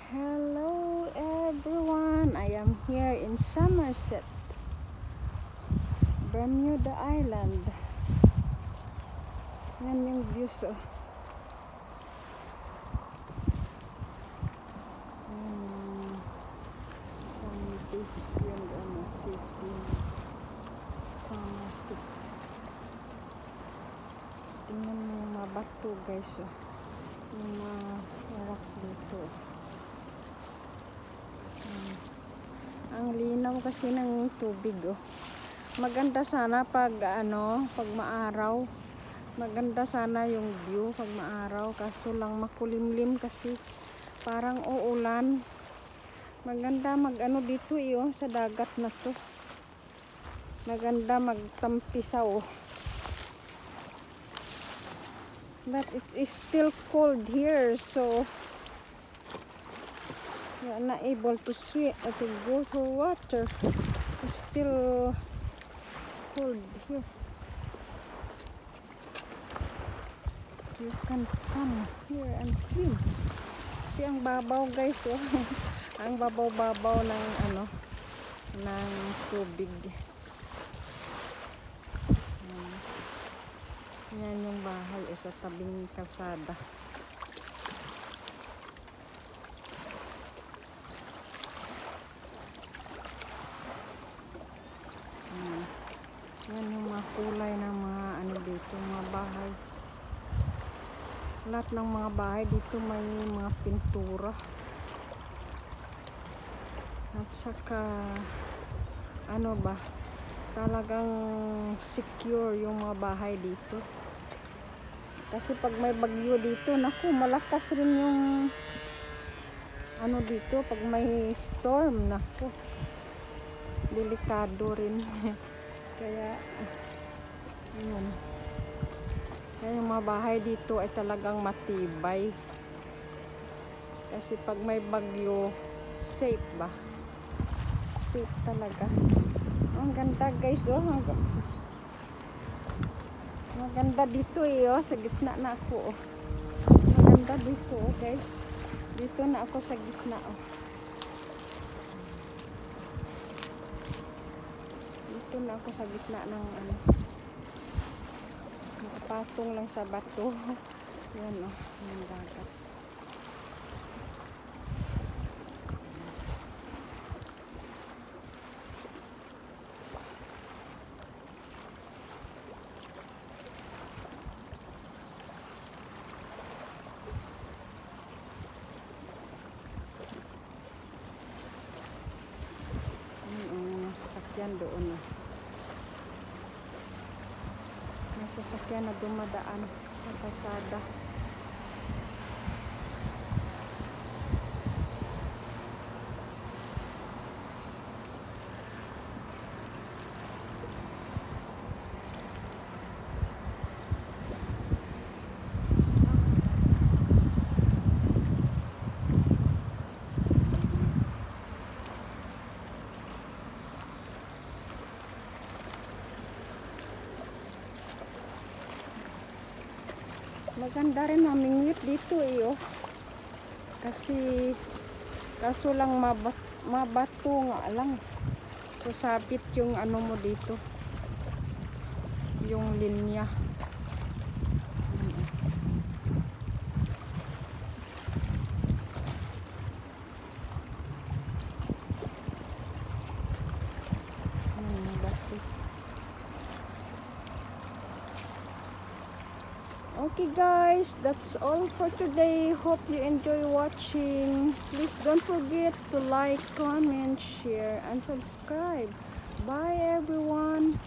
Hello everyone, I am here in Somerset, Bermuda Island. Yan yung views oh. This yung city, Somerset. Tingnan mo yung mga bato guys oh. Yung mga rock dito. Ang linaw kasi ng tubig oh. Maganda sana pag pag maaraw. Maganda sana yung view pag maaraw, kaso lang makulimlim kasi parang uulan. Maganda dito sa dagat na to. Maganda magtampisaw. But it is still cold here, so we are not able to swim or to go for water. It's still cold here. You can come here and swim. Kasi ang babaw guys oh. Ang babaw-babaw ng ng tubig. Yan yung bahay sa tabing kalsada. Yan yung mga kulay ng mga dito, mga bahay. Lahat ng mga bahay dito may mga pintura. At saka talagang secure yung mga bahay dito. Kasi pag may bagyo dito, naku, malakas rin yung dito, pag may storm, naku, delikado rin. Kaya yun. Kaya yung mga bahay dito ay talagang matibay. Kasi pag may bagyo, safe ba? Safe talaga. Ang ganda guys oh. Maganda dito sa gitna na ako oh. Maganda dito guys. Dito na ako sa gitna oh. Dito na ako sa gitna ng nakapatong lang sa bato. Yan oh, yung dagat. Sasakyan doon na. May sasakyan na dumadaan sa kalsada. Maganda rin mamingwit dito oh. Kasi kaso lang mabato nga lang. Sasabit yung mo dito. Yung linya. Okay guys, that's all for today. Hope you enjoy watching. Please don't forget to like, comment, share, and subscribe. Bye everyone.